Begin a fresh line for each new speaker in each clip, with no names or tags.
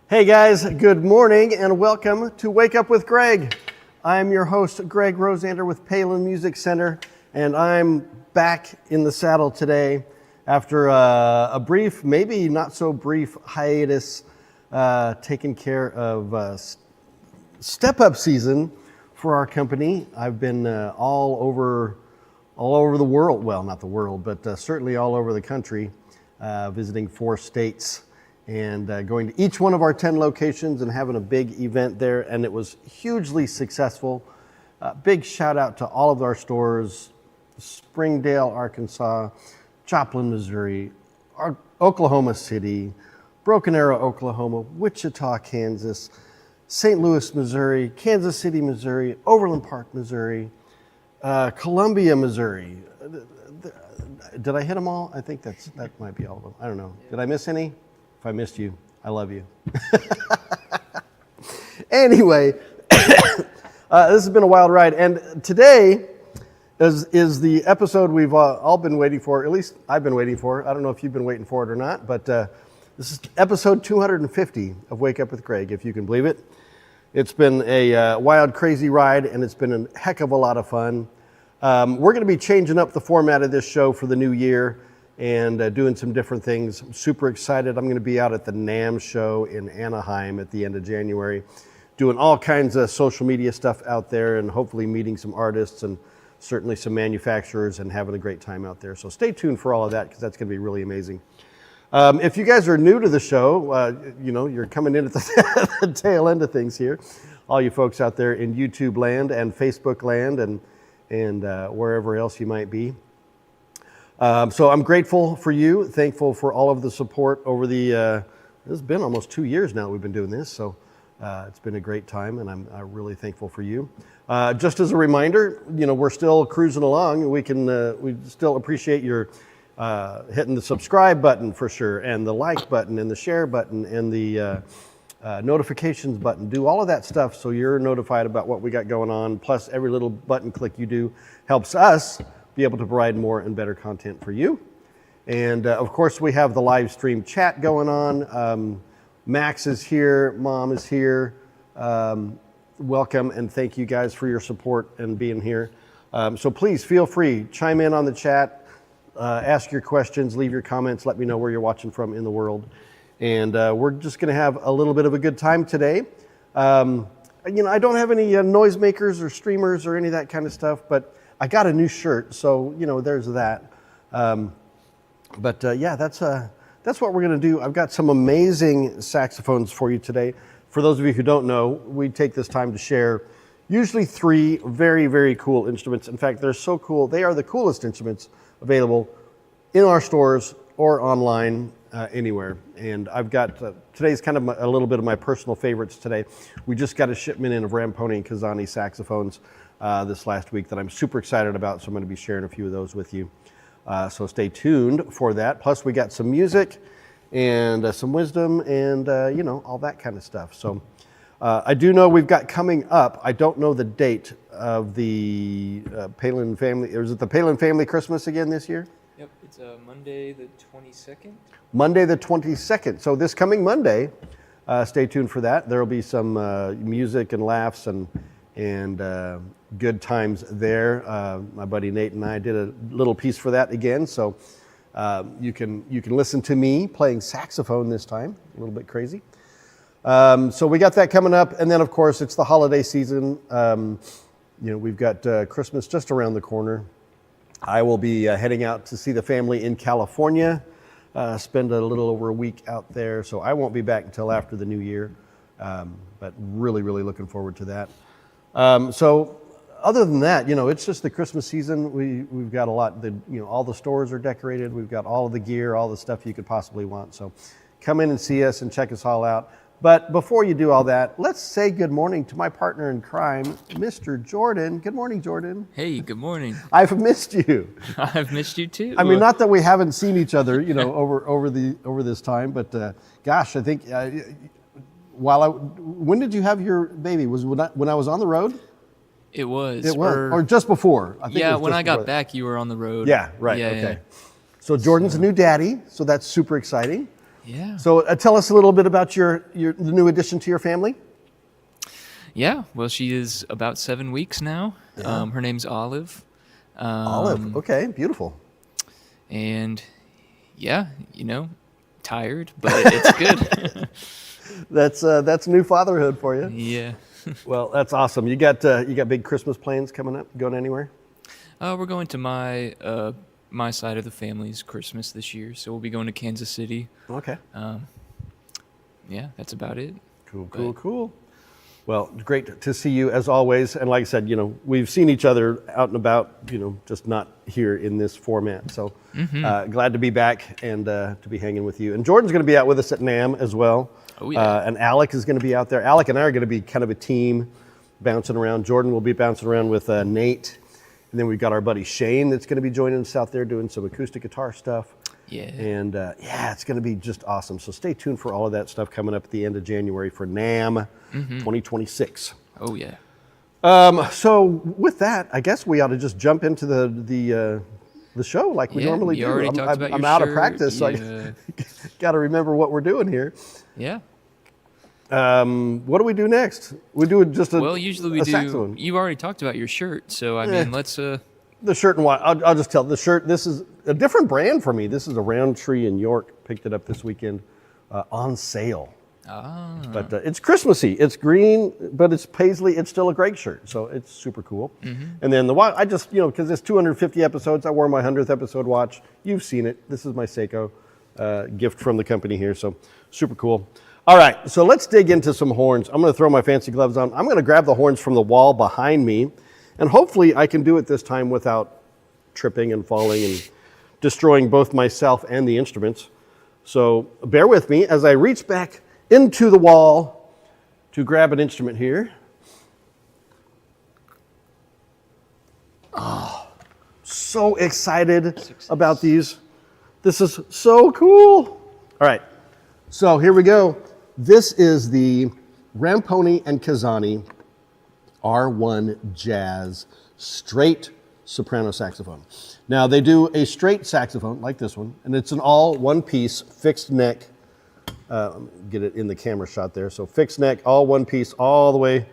Hey guys, good morning and welcome to Wake Up with Greg. I'm your host, Greg Rosander with Palin Music Center, and I'm back in the saddle today after a brief, maybe not so brief hiatus, taking care of step-up season for our company. I've been all over the world, well, not the world, but certainly all over the country, visiting 4 states. And going to each one of our 10 locations and having a big event there, and it was hugely successful. Big shout out to all of our stores: Springdale, Arkansas, Joplin, Missouri, Oklahoma City, Broken Arrow, Oklahoma, Wichita, Kansas, St. Louis, Missouri, Kansas City, Missouri, Overland Park, Missouri, Columbia, Missouri. Did I hit them all? I think that might be all of them. I don't know. Did I miss any? If I missed you, I love you. Anyway, this has been a wild ride. And today is the episode we've all been waiting for. At least I've been waiting for. I don't know if you've been waiting for it or not, but this is episode 250 of Wake Up with Greg, if you can believe it. It's been a wild, crazy ride, and it's been a heck of a lot of fun. We're going to be changing up the format of this show for the new year and doing some different things. I'm super excited. I'm going to be out at the NAMM show in Anaheim at the end of January, doing all kinds of social media stuff out there and hopefully meeting some artists and certainly some manufacturers and having a great time out there. So stay tuned for all of that because that's going to be really amazing. If you guys are new to the show, you're coming in at the tail end of things here. All you folks out there in YouTube land and Facebook land and wherever else you might be. So I'm grateful for you, thankful for all of the support over it's been almost 2 years now we've been doing this, so it's been a great time, and I'm really thankful for you. Just as a reminder, we're still cruising along. We still appreciate your hitting the subscribe button for sure, and the like button, and the share button, and the notifications button. Do all of that stuff so you're notified about what we got going on, plus every little button click you do helps us be able to provide more and better content for you. And of course, we have the live stream chat going on. Max is here, Mom is here. Welcome and thank you guys for your support and being here. So please feel free, chime in on the chat, ask your questions, leave your comments, let me know where you're watching from in the world. And we're just gonna have a little bit of a good time today. I don't have any noisemakers or streamers or any of that kind of stuff, but I got a new shirt, so there's that. Yeah, that's what we're going to do. I've got some amazing saxophones for you today. For those of you who don't know, we take this time to share usually 3 very, very cool instruments. In fact, they're so cool. They are the coolest instruments available in our stores or online anywhere. And I've got today's kind of a little bit of my personal favorites today. We just got a shipment in of Rampone Cazzani Saxophones this last week that I'm super excited about, so I'm going to be sharing a few of those with you. So stay tuned for that. Plus, we got some music and some wisdom and, all that kind of stuff. So I do know we've got coming up, I don't know the date of the Palin family. Is it the Palin family Christmas again this year?
Yep, it's Monday the 22nd.
Monday the 22nd. So this coming Monday, stay tuned for that. There will be some music and laughs and good times there. My buddy Nate and I did a little piece for that again, so you can listen to me playing saxophone this time. A little bit crazy. So we got that coming up, and then of course it's the holiday season. We've got Christmas just around the corner. I will be heading out to see the family in California. Spend a little over a week out there, so I won't be back until after the new year. But really, really looking forward to that. So other than that, it's just the Christmas season. We've got a lot. All the stores are decorated. We've got all of the gear, all the stuff you could possibly want. So come in and see us and check us all out. But before you do all that, let's say good morning to my partner in crime, Mr. Jordan. Good morning, Jordan.
Hey, good morning.
I've missed you.
I've missed you too.
I mean, not that we haven't seen each other, over this time, but gosh, I think when did you have your baby? Was when I was on the road?
It was.
Or just before. I think
when I got back, you were on the road.
Yeah, right.
Yeah,
okay.
yeah.
So Jordan's a new daddy, so that's super exciting.
Yeah.
So tell us a little bit about the new addition to your family.
Yeah. Well, she is about 7 weeks now.
Yeah.
Her name's Olive.
Olive. Okay, beautiful.
And yeah, tired, but it's good.
That's new fatherhood for you.
Yeah.
Well, that's awesome. You got big Christmas plans coming up? Going anywhere?
We're going to my side of the family's Christmas this year, so we'll be going to Kansas City.
Okay.
Yeah, that's about it.
Cool. Well, great to see you as always. And like I said, we've seen each other out and about, just not here in this format. So glad to be back and to be hanging with you. And Jordan's going to be out with us at NAMM as well.
Oh, yeah.
And Alec is going to be out there. Alec and I are going to be kind of a team bouncing around. Jordan will be bouncing around with Nate. And then we've got our buddy Shane that's going to be joining us out there doing some acoustic guitar stuff.
Yeah.
And it's going to be just awesome. So stay tuned for all of that stuff coming up at the end of January for NAMM 2026.
Oh, yeah.
So with that, I guess we ought to just jump into the show like we normally do.
Already talked about
I'm
your
out of
shirt.
practice, so I got to remember what we're doing here.
Yeah.
What do we do next? We do just a
Well, usually we do.
saxophone.
You've already talked about your shirt, so I mean, let's.
The shirt and what? I'll just tell the shirt. This is a different brand for me. This is a Roundtree in York. Picked it up this weekend on sale. But it's Christmassy. It's green, but it's paisley. It's still a great shirt, so it's super cool. And then the watch, I just, because it's 250 episodes, I wore my 100th episode watch. You've seen it. This is my Seiko gift from the company here, so super cool. All right, so let's dig into some horns. I'm going to throw my fancy gloves on. I'm going to grab the horns from the wall behind me, and hopefully I can do it this time without tripping and falling and destroying both myself and the instruments. So bear with me as I reach back into the wall to grab an instrument here. Oh, so excited about these. This is so cool. All right, so here we go. This is the Rampone and Cazzani R1 Jazz straight soprano saxophone. Now they do a straight saxophone like this one, and it's an all one piece fixed neck. Get it in the camera shot there. So fixed neck, all one piece, all the way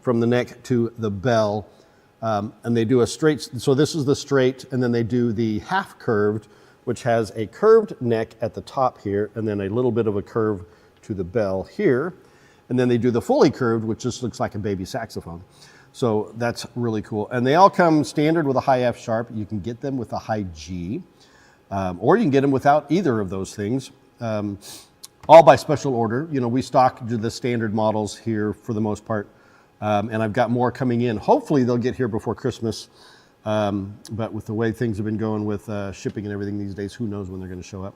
from the neck to the bell. And they do a straight, so this is the straight, and then they do the half curved, which has a curved neck at the top here, and then a little bit of a curve to the bell here. And then they do the fully curved, which just looks like a baby saxophone. So that's really cool. And they all come standard with a high F sharp. You can get them with a high G, or you can get them without either of those things. All by special order. We stock the standard models here for the most part. And I've got more coming in. Hopefully they'll get here before Christmas. But with the way things have been going with shipping and everything these days, who knows when they're going to show up.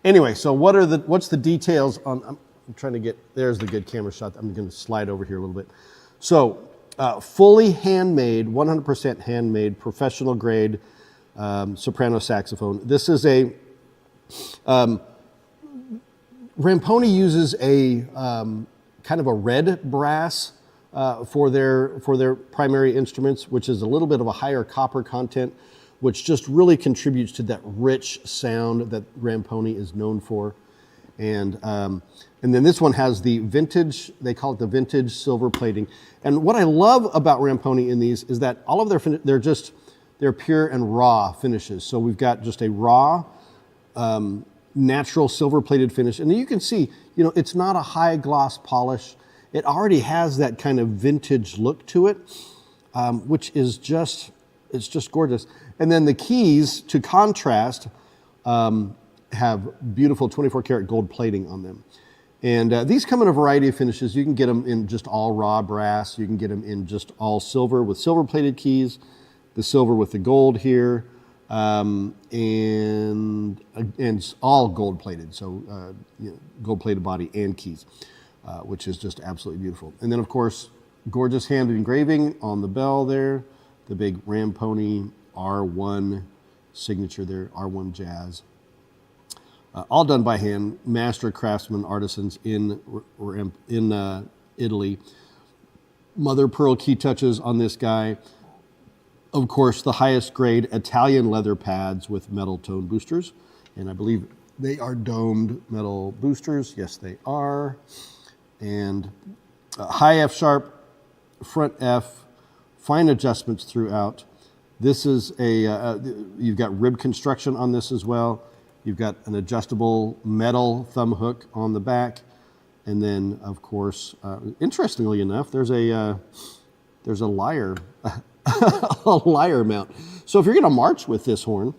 Anyway, so what's the details on, I'm trying to get, there's the good camera shot. I'm going to slide over here a little bit. So fully handmade, 100% handmade, professional grade soprano saxophone. This is a, Rampone uses a kind of a red brass for their primary instruments, which is a little bit of a higher copper content, which just really contributes to that rich sound that Rampone is known for. And then this one has the vintage, they call it the vintage silver plating. And what I love about Rampone in these is that all of they're pure and raw finishes. So we've got just a raw, natural silver plated finish. And you can see, it's not a high gloss polish. It already has that kind of vintage look to it, which is it's just gorgeous. And then the keys, to contrast, have beautiful 24 karat gold plating on them. And these come in a variety of finishes. You can get them in just all raw brass. You can get them in just all silver with silver plated keys, the silver with the gold here, and all gold plated. So gold plated body and keys, which is just absolutely beautiful. And then of course, gorgeous hand engraving on the bell there, the big Rampone R1 signature there, R1 Jazz. All done by hand, master craftsmen, artisans in Italy. Mother pearl key touches on this guy. Of course, the highest grade Italian leather pads with metal tone boosters. And I believe They are domed metal boosters. Yes, they are. And high F sharp, front F, fine adjustments throughout. This is you've got rib construction on this as well. You've got an adjustable metal thumb hook on the back. And then, of course, interestingly enough, there's a lyre, a lyre mount. So if you're going to march with this horn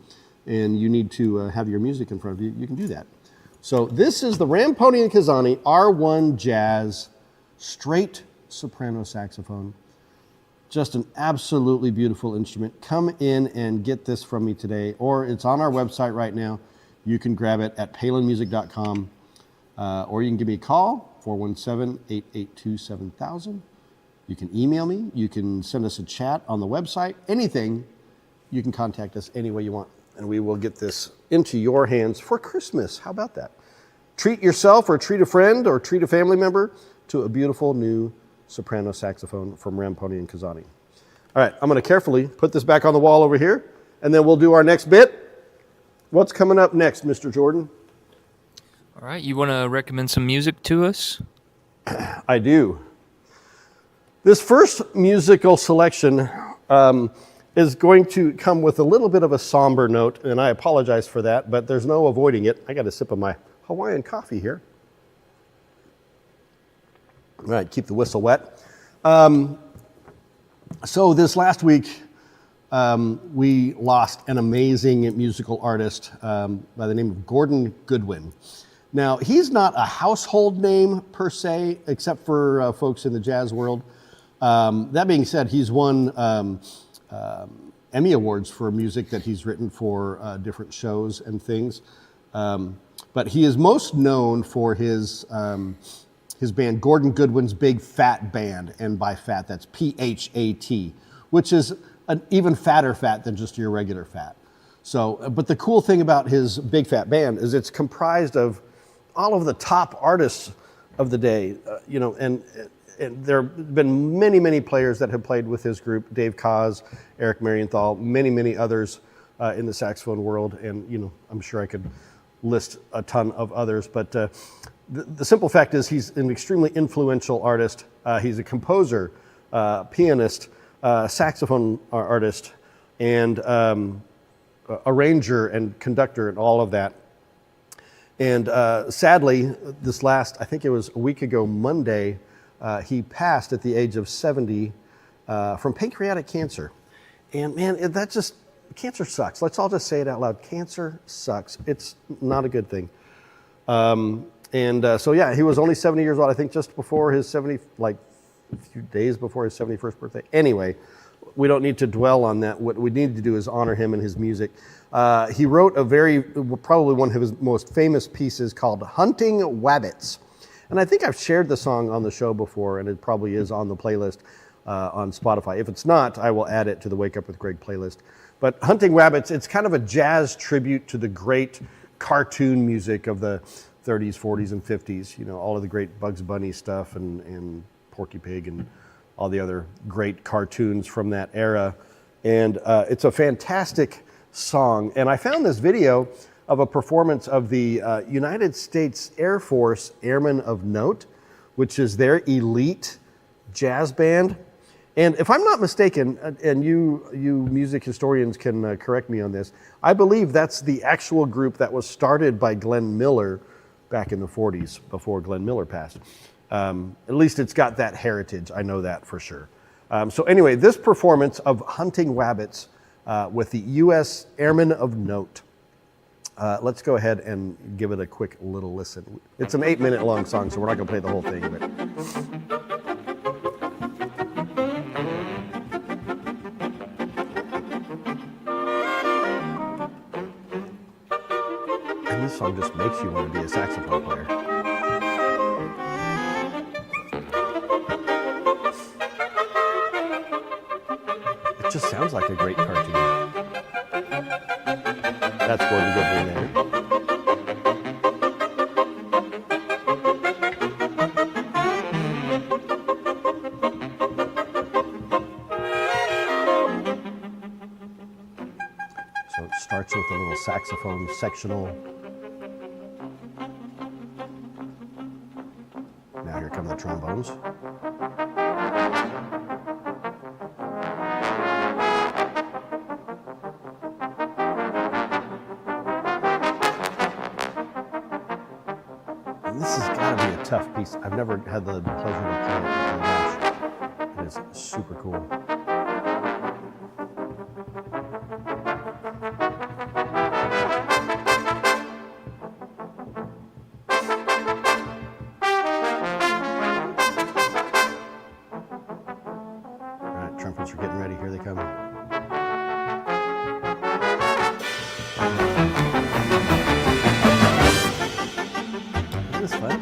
and you need to have your music in front of you, you can do that. So this is the Rampone Cazzani R1 Jazz straight soprano saxophone. Just an absolutely beautiful instrument. Come in and get this from me today, or it's on our website right now. You can grab it at palinmusic.com, or you can give me a call, 417-882-7000. You can email me. You can send us a chat on the website. Anything, you can contact us any way you want, and we will get this into your hands for Christmas. How about that? Treat yourself or treat a friend or treat a family member to a beautiful new soprano saxophone from Rampone Cazzani. All right, I'm going to carefully put this back on the wall over here, and then we'll do our next bit. What's coming up next, Mr. Jordan?
All right, you want to recommend some music to us?
I do. This first musical selection is going to come with a little bit of a somber note, and I apologize for that, but there's no avoiding it. I got a sip of my Hawaiian coffee here. All right, keep the whistle wet. So this last week, we lost an amazing musical artist by the name of Gordon Goodwin. Now, he's not a household name per se, except for folks in the jazz world. That being said, he's won Emmy Awards for music that he's written for different shows and things. But he is most known for his band, Gordon Goodwin's Big Fat Band, and by fat, that's P-H-A-T, which is an even fatter fat than just your regular fat. So, but the cool thing about his Big Fat Band is it's comprised of all of the top artists of the day, and there have been many, many players that have played with his group, Dave Koz, Eric Marienthal, many, many others in the saxophone world, and, I'm sure I could list a ton of others, but the simple fact is he's an extremely influential artist. He's a composer, pianist, saxophone artist, and arranger and conductor and all of that. And sadly, I think it was a week ago Monday, he passed at the age of 70 from pancreatic cancer. And man, cancer sucks. Let's all just say it out loud. Cancer sucks. It's not a good thing. So yeah, he was only 70 years old, I think just before his a few days before his 71st birthday. Anyway, we don't need to dwell on that. What we need to do is honor him and his music. He wrote probably one of his most famous pieces called Hunting Wabbits. And I think I've shared the song on the show before, and it probably is on the playlist on Spotify. If it's not, I will add it to the Wake Up with Greg playlist. But Hunting Wabbits, it's kind of a jazz tribute to the great cartoon music of the 30s, 40s, and 50s. All of the great Bugs Bunny stuff and Porky Pig and all the other great cartoons from that era. And it's a fantastic song. And I found this video of a performance of the United States Air Force Airmen of Note, which is their elite jazz band. And if I'm not mistaken, and you music historians can correct me on this, I believe that's the actual group that was started by Glenn Miller back in the 40s before Glenn Miller passed. At least it's got that heritage. I know that for sure. So anyway, this performance of Hunting Wabbits with the U.S. Airmen of Note. Let's go ahead and give it a quick little listen. It's an 8-minute long song, so we're not going to play the whole thing. And this song just makes you want to be a saxophone player. It just sounds like a great cartoon. That's Gordon Goodwin there. So it starts with a little saxophone sectional, Now here come the trombones. And this has got to be a tough piece. I've never had the pleasure to play it. Oh my gosh, it is super cool. Trumpets are getting ready. Here they come. Isn't this fun?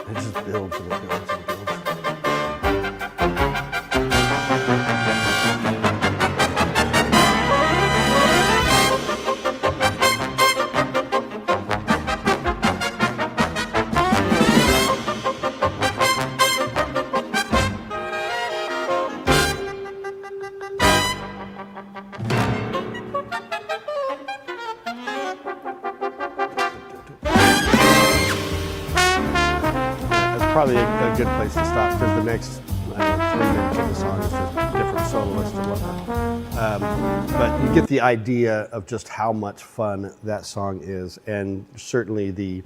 It just builds and it builds and it builds. Probably a good place to stop because the next 3 minutes of the song is just different soloists and whatnot. But you get the idea of just how much fun that song is, and certainly the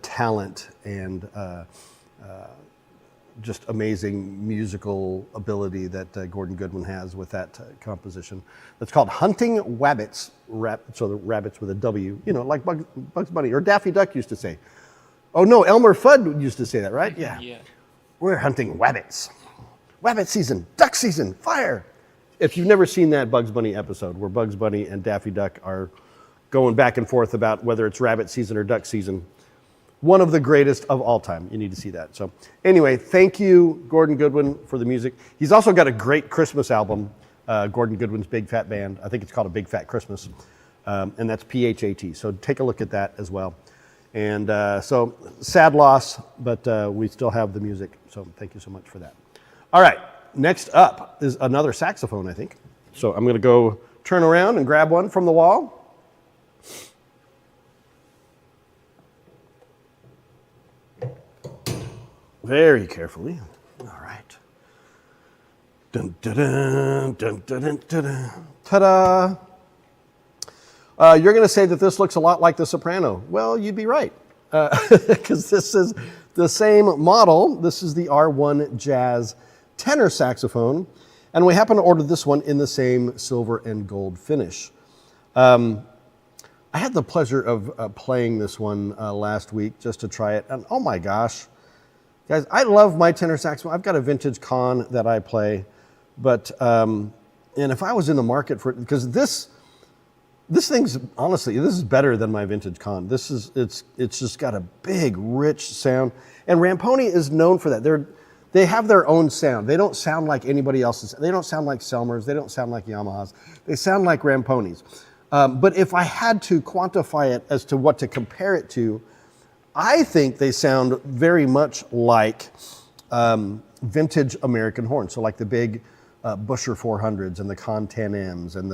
talent and just amazing musical ability that Gordon Goodwin has with that composition. That's called Hunting Wabbits, so the rabbits with a W, like Bugs Bunny or Daffy Duck used to say. Oh no, Elmer Fudd used to say that, right? Yeah. We're hunting wabbits. Wabbit season, duck season, fire. If you've never seen that Bugs Bunny episode where Bugs Bunny and Daffy Duck are going back and forth about whether it's rabbit season or duck season, one of the greatest of all time. You need to see that. So anyway, thank you, Gordon Goodwin, for the music. He's also got a great Christmas album, Gordon Goodwin's Big Fat Band. I think it's called A Big Fat Christmas, and that's PHAT. So take a look at that as well. And so sad loss, but we still have the music. So thank you so much for that. All right, next up is another saxophone, I think. So I'm going to go turn around and grab one from the wall. Very carefully. All right. Dun, dun, dun, dun, dun, dun, dun, dun. Ta-da! You're going to say that this looks a lot like the soprano. Well, you'd be right, because this is the same model. This is the R1 Jazz tenor saxophone, and we happen to order this one in the same silver and gold finish. I had the pleasure of playing this one last week just to try it, and oh my gosh, guys, I love my tenor saxophone. I've got a vintage Con that I play, but and if I was in the market for it, because this thing's, honestly, this is better than my vintage Con. It's just got a big, rich sound. And Rampone is known for that. They have their own sound. They don't sound like anybody else's. They don't sound like Selmers. They don't sound like Yamahas. They sound like Rampones. But if I had to quantify it as to what to compare it to, I think they sound very much like vintage American horns. So like the big Busher 400s and the Con 10Ms and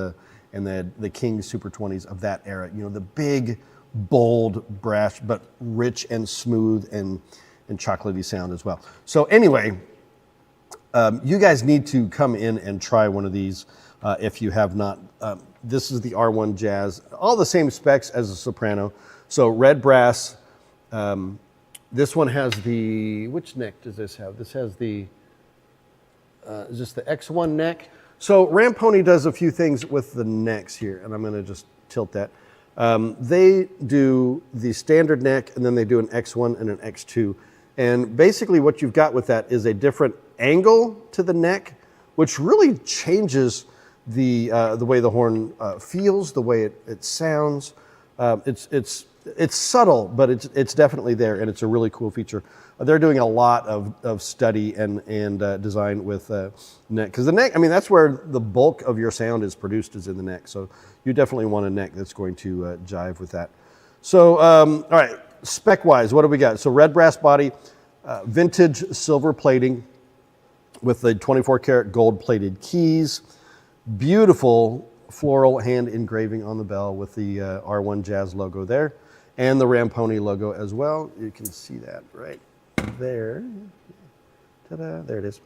the King Super 20s of that era. The big, bold, brash, but rich and smooth and chocolatey sound as well. So anyway, you guys need to come in and try one of these if you have not. This is the R1 Jazz, all the same specs as a soprano. So red brass. This one has which neck does this have? This has is this the X1 neck? So Rampone does a few things with the necks here, and I'm going to just tilt that. They do the standard neck, and then they do an X1 and an X2. And basically what you've got with that is a different angle to the neck, which really changes the way the horn feels, the way it sounds. It's subtle, but it's definitely there, and it's a really cool feature. They're doing a lot of study and design with neck, because the neck, that's where the bulk of your sound is produced, is in the neck. So you definitely want a neck that's going to jive with that. So, all right, spec-wise, what do we got? So red brass body, vintage silver plating with the 24-karat gold-plated keys, beautiful floral hand engraving on the bell with the R1 Jazz logo there, and the Rampone logo as well. You can see that right there. Ta-da, there it is.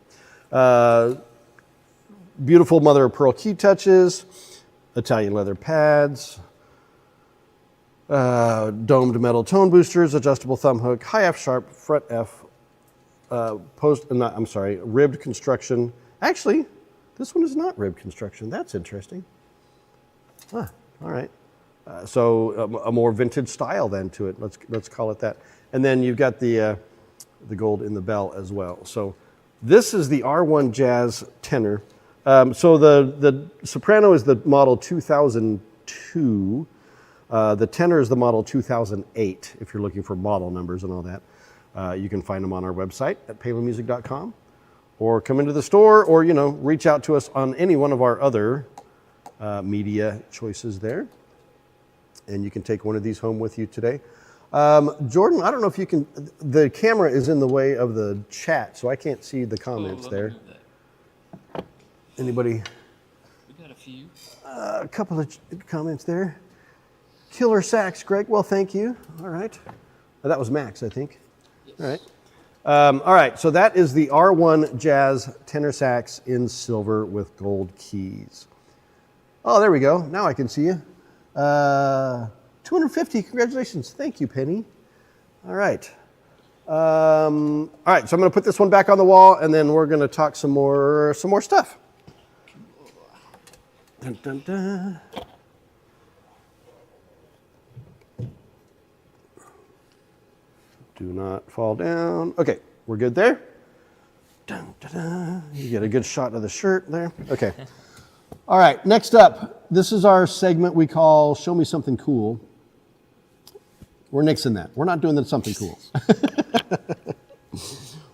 Beautiful mother of pearl key touches, Italian leather pads, domed metal tone boosters, adjustable thumb hook, high F sharp, fret F, ribbed construction. Actually, this one is not ribbed construction. That's interesting. All right. So a more vintage style then to it. Let's call it that. And then you've got the gold in the bell as well. So this is the R1 Jazz tenor. So the soprano is the model 2002. The tenor is the model 2008, if you're looking for model numbers and all that. You can find them on our website at palemusic.com, or come into the store, or reach out to us on any one of our other media choices there. And you can take one of these home with you today. Jordan, I don't know if you can, the camera is in the way of the chat, so I can't see the comments there. Anybody?
We got a few.
A couple of comments there. Killer sax, Greg. Well, thank you. All right. That was Max, I think. Yes. All right. All right. So that is the R1 Jazz tenor sax in silver with gold keys. Oh, there we go. Now I can see you. 250. Congratulations. Thank you, Penny. All right. All right. So I'm going to put this one back on the wall, and then we're going to talk some more stuff. Dun, dun, dun. Do not fall down. Okay, we're good there. Dun, dun, dun. You get a good shot of the shirt there. Okay. All right, next up, this is our segment we call Show Me Something Cool. We're nixing that. We're not doing that something cool.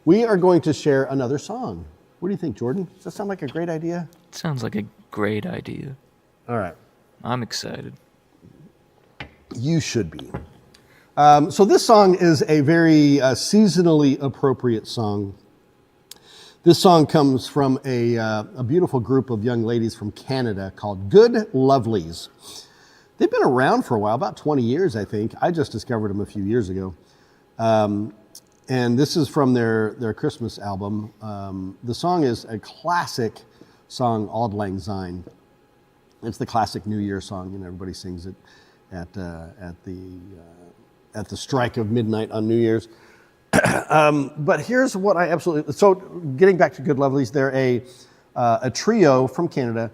We are going to share another song. What do you think, Jordan? Does that sound like a great idea?
Sounds like a great idea.
All right.
I'm excited.
You should be. So this song is a very seasonally appropriate song. This song comes from a beautiful group of young ladies from Canada called Good Lovelies. They've been around for a while, about 20 years, I think. I just discovered them a few years ago. And this is from their Christmas album. The song is a classic song, Auld Lang Syne. It's the classic New Year song, and everybody sings it at the strike of midnight on New Year's. But here's what I absolutely... So getting back to Good Lovelies, they're a trio from Canada,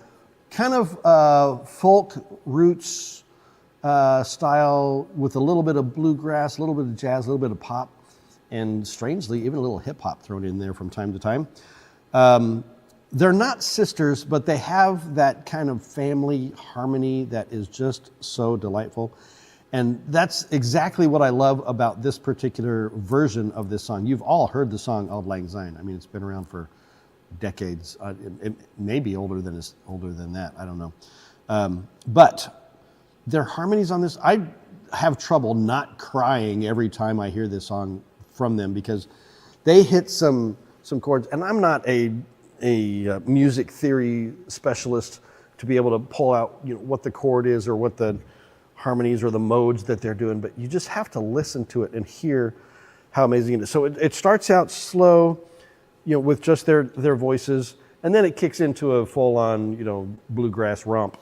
kind of folk roots style with a little bit of bluegrass, a little bit of jazz, a little bit of pop, and strangely, even a little hip-hop thrown in there from time to time. They're not sisters, but they have that kind of family harmony that is just so delightful. And that's exactly what I love about this particular version of this song. You've all heard the song Auld Lang Syne. I mean, it's been around for decades. It may be older than that. I don't know. But their harmonies on this, I have trouble not crying every time I hear this song from them, because they hit some chords. And I'm not a music theory specialist to be able to pull out what the chord is or what the harmonies or the modes that they're doing, but you just have to listen to it and hear how amazing it is. So it starts out slow, with just their voices, and then it kicks into a full-on, bluegrass romp.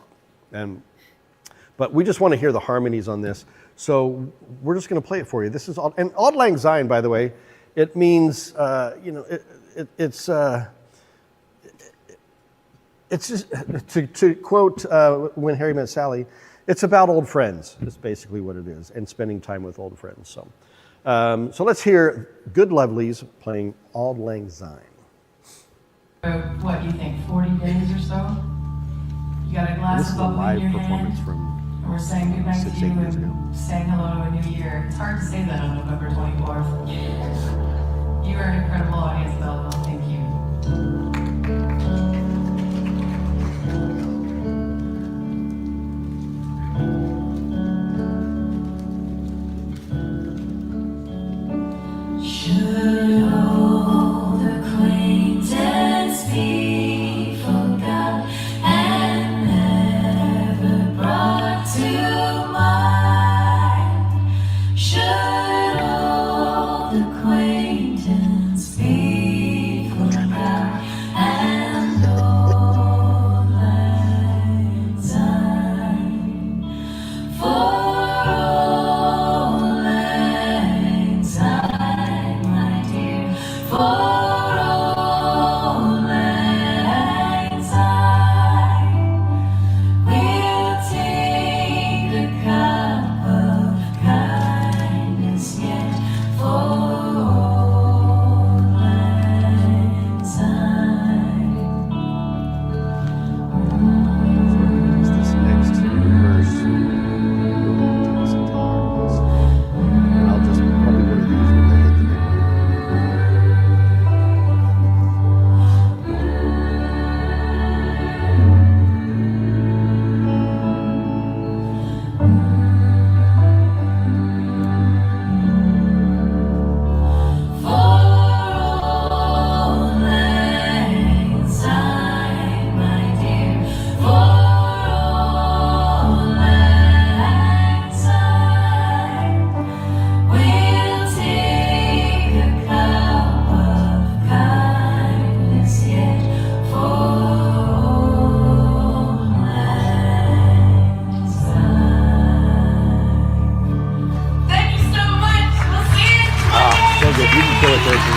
But we just want to hear the harmonies on this, so we're just going to play it for you. This is Auld Lang Syne, by the way. It means, it's just to quote When Harry Met Sally. It's about old friends, is basically what it is, and spending time with old friends. So let's hear Good Lovelies playing Auld Lang Syne.
What do you think, 40 days or so? You got a glass of bubbly in your hand, and we're saying goodnight to you and saying hello to a new year. It's hard to say that on November 24th. You are an incredible audience, Belleville. Thank you.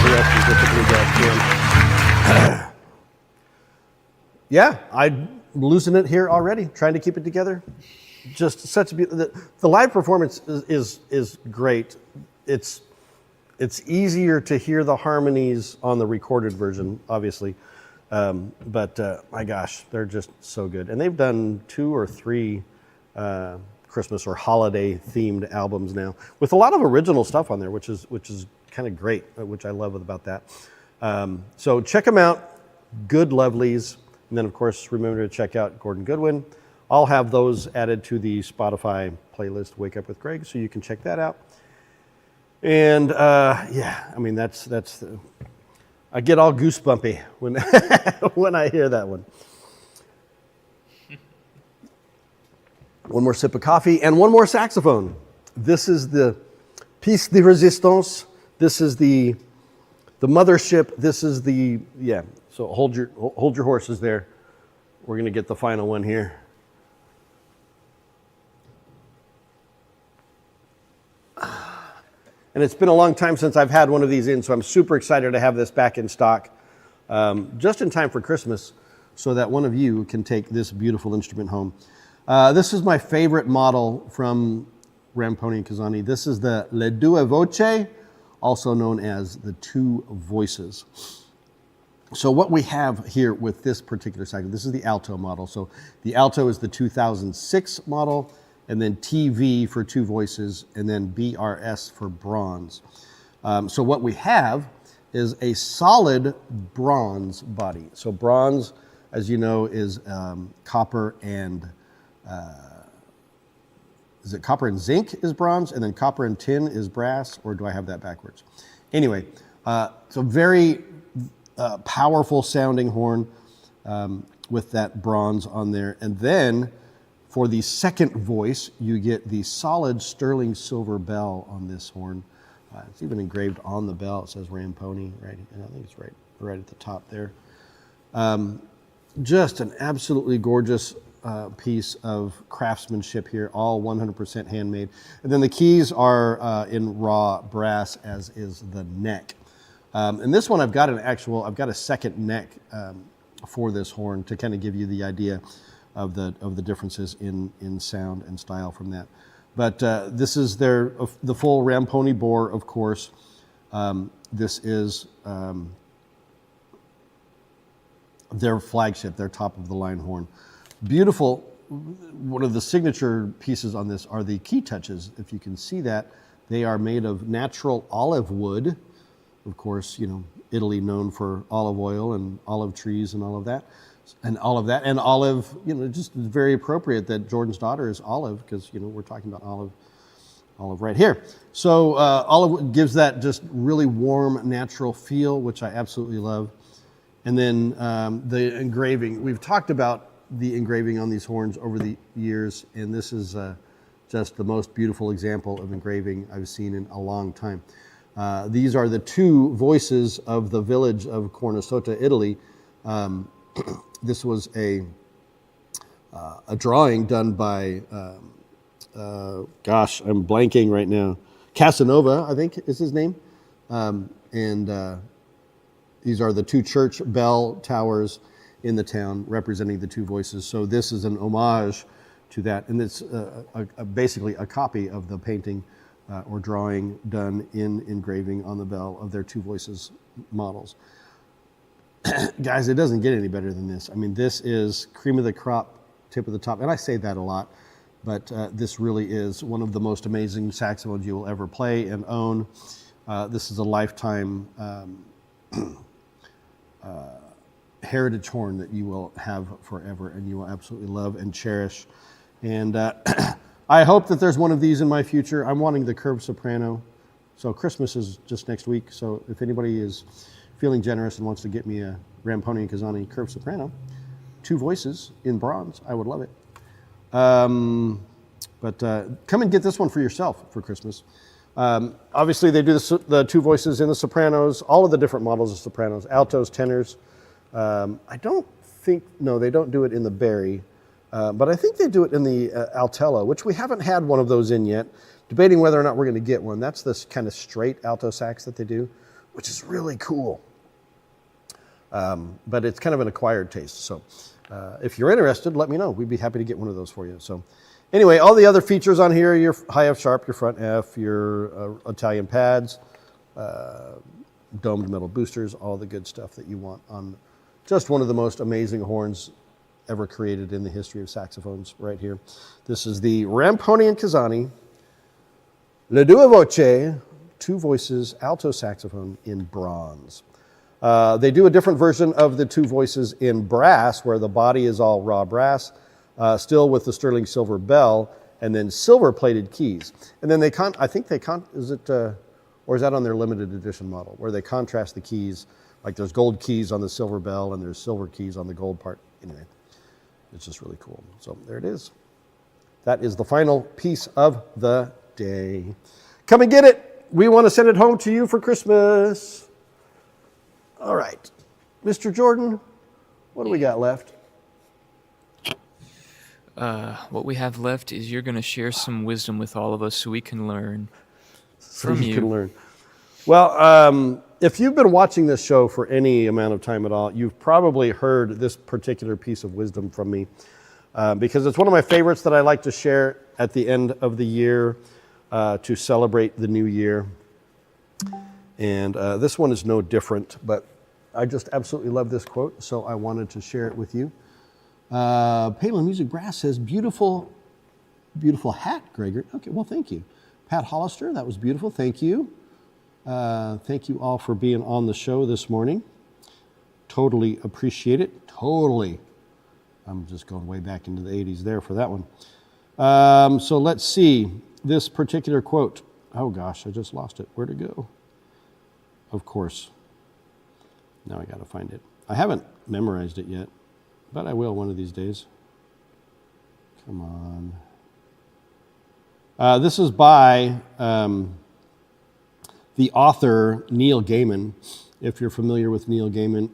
the rest is with the bluegrass jam. Yeah, I'm losing it here already, trying to keep it together. Just such a the live performance is great. It's easier to hear the harmonies on the recorded version, obviously. But my gosh, they're just so good. And they've done 2 or 3 Christmas or holiday themed albums now with a lot of original stuff on there, which is kind of great, which I love about that. So check them out, Good Lovelies. And then of course, remember to check out Gordon Goodwin. I'll have those added to the Spotify playlist, Wake Up with Greg, so you can check that out. And yeah, I mean, that's I get all goosebumpy when when I hear that one. One more sip of coffee and one more saxophone. This is the piece de résistance. This is the mothership. This is the, yeah. So hold your horses there. We're going to get the final one here. And it's been a long time since I've had one of these in, so I'm super excited to have this back in stock just in time for Christmas so that one of you can take this beautiful instrument home. This is my favorite model from Rampone Cazzani. This is the Le Due Voce, also known as the 2 voices. So what we have here with this particular saxophone, this is the alto model. So the alto is the 2006 model, and then TV for 2 voices, and then BRS for bronze. So what we have is a solid bronze body. So bronze, as you know, is copper and, is it copper and zinc is bronze, and then copper and tin is brass, or do I have that backwards? Anyway, so very powerful sounding horn with that bronze on there. And then for the second voice, you get the solid sterling silver bell on this horn. It's even engraved on the bell. It says Rampone, right? And I think it's right at the top there. Just an absolutely gorgeous piece of craftsmanship here, all 100% handmade. And then the keys are in raw brass, as is the neck. And this one, I've got a second neck for this horn to kind of give you the idea of the differences in sound and style from that. But this is the full Rampone bore, of course. This is their flagship, their top of the line horn. Beautiful. One of the signature pieces on this are the key touches. If you can see that, they are made of natural olive wood. Of course, you know, Italy known for olive oil and olive trees and all of that. And olive, you know, just very appropriate that Jordan's daughter is olive, because, you know, we're talking about olive right here. So olive gives that just really warm, natural feel, which I absolutely love. And then the engraving. We've talked about the engraving on these horns over the years, and this is just the most beautiful example of engraving I've seen in a long time. These are the 2 voices of the village of Cornisota, Italy. This was a drawing done by, gosh, I'm blanking right now. Casanova, I think is his name. And these are the 2 church bell towers in the town representing the 2 voices. So this is an homage to that. And it's basically a copy of the painting or drawing done in engraving on the bell of their 2 voices models. Guys, it doesn't get any better than this. I mean, this is cream of the crop, tip of the top. And I say that a lot, but this really is one of the most amazing saxophones you will ever play and own. This is a lifetime heritage horn that you will have forever and you will absolutely love and cherish. And I hope that there's one of these in my future. I'm wanting the curved soprano. So Christmas is just next week. So if anybody is feeling generous and wants to get me a Rampone Cazzani curved soprano, 2 voices in bronze, I would love it. But come and get this one for yourself for Christmas. Obviously, they do the 2 voices in the sopranos, all of the different models of sopranos, altos, tenors. I don't think, no, they don't do it in the Barry, but I think they do it in the Altella, which we haven't had one of those in yet. Debating whether or not we're going to get one. That's this kind of straight alto sax that they do. which is really cool. But it's kind of an acquired taste. So if you're interested, let me know. We'd be happy to get one of those for you. So anyway, all the other features on here, your high F sharp, your front F, your Italian pads, domed metal boosters, all the good stuff that you want on just one of the most amazing horns ever created in the history of saxophones right here. This is the Rampone Cazzani Le Due Voce, 2 voices alto saxophone in bronze. They do a different version of the 2 voices in brass, where the body is all raw brass, still with the sterling silver bell, and then silver-plated keys. And then or is that on their limited edition model, where they contrast the keys, like there's gold keys on the silver bell and there's silver keys on the gold part. Anyway, it's just really cool. So there it is. That is the final piece of the day. Come and get it. We want to send it home to you for Christmas. All right. Mr. Jordan, what do we got left?
What we have left is you're going to share some wisdom with all of us so we can learn from you.
Can learn. Well, if you've been watching this show for any amount of time at all, you've probably heard this particular piece of wisdom from me because it's one of my favorites that I like to share at the end of the year to celebrate the new year. And this one is no different, but I just absolutely love this quote, so I wanted to share it with you. Palin Music Brass says, beautiful hat, Gregor. Okay, well, thank you. Pat Hollister, that was beautiful. Thank you. Thank you all for being on the show this morning. Totally appreciate it. Totally. I'm just going way back into the 80s there for that one. So let's see. This particular quote. Oh, gosh, I just lost it. Where'd it go? Of course. Now I got to find it. I haven't memorized it yet, but I will one of these days. Come on. This is by the author Neil Gaiman. If you're familiar with Neil Gaiman,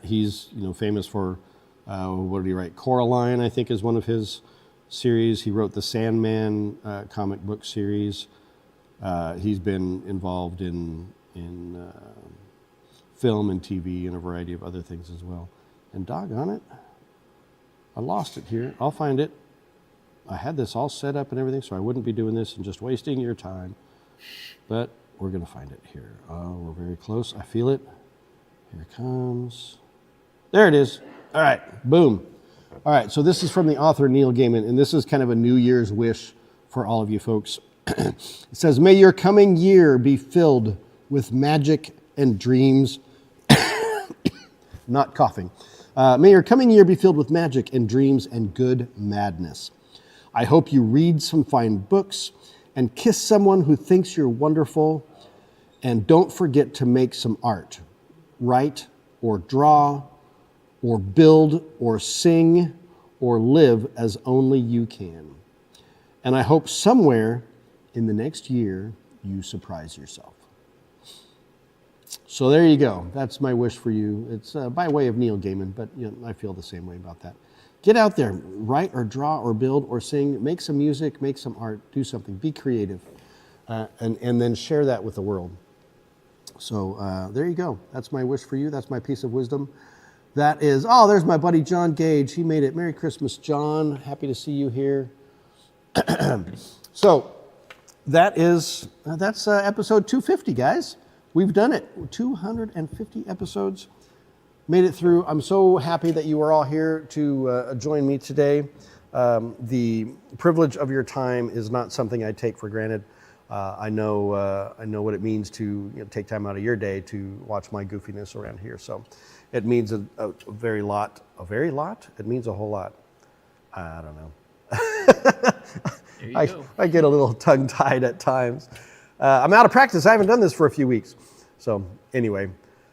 he's famous for what did he write? Coraline, I think, is one of his series. He wrote the Sandman comic book series. He's been involved in film and TV and a variety of other things as well. And doggone it, I lost it here. I'll find it. I had this all set up and everything, so I wouldn't be doing this and just wasting your time. But we're going to find it here. Oh, we're very close. I feel it. Here it comes. There it is. All right. Boom. All right. So this is from the author Neil Gaiman, and this is kind of a New Year's wish for all of you folks. It says, may your coming year be filled with magic and dreams. Not coughing. May your coming year be filled with magic and dreams and good madness. I hope you read some fine books and kiss someone who thinks you're wonderful. And don't forget to make some art. Write or draw or build or sing or live as only you can. And I hope somewhere in the next year you surprise yourself. So there you go. That's my wish for you. It's by way of Neil Gaiman, but I feel the same way about that. Get out there, write or draw or build or sing, make some music, make some art, do something, be creative, and then share that with the world. So there you go. That's my wish for you. That's my piece of wisdom. That is, oh, there's my buddy John Gage. He made it. Merry Christmas, John. Happy to see you here. So that's episode 250, guys. We've done it. 250 episodes. Made it through. I'm so happy that you are all here to join me today. The privilege of your time is not something I take for granted. I know what it means to take time out of your day to watch my goofiness around here. So it means a very lot. A very lot? It means a whole lot. I don't know. I get a little tongue-tied at times. I'm out of practice. I haven't done this for a few weeks. So anyway,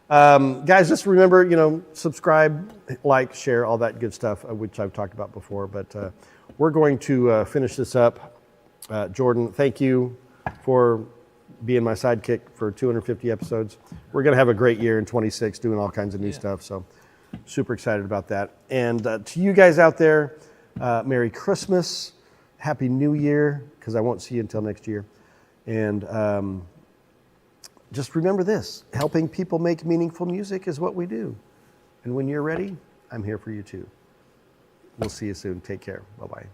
guys, just remember, subscribe, like, share, all that good stuff, which I've talked about before. But we're going to finish this up. Jordan, thank you for being my sidekick for 250 episodes. We're going to have a great year in 26 doing all kinds of new stuff. So super excited about that. And to you guys out there, Merry Christmas, Happy New Year, because I won't see you until next year. And just remember this, helping people make meaningful music is what we do. And when you're ready, I'm here for you too. We'll see you soon. Take care. Bye-bye.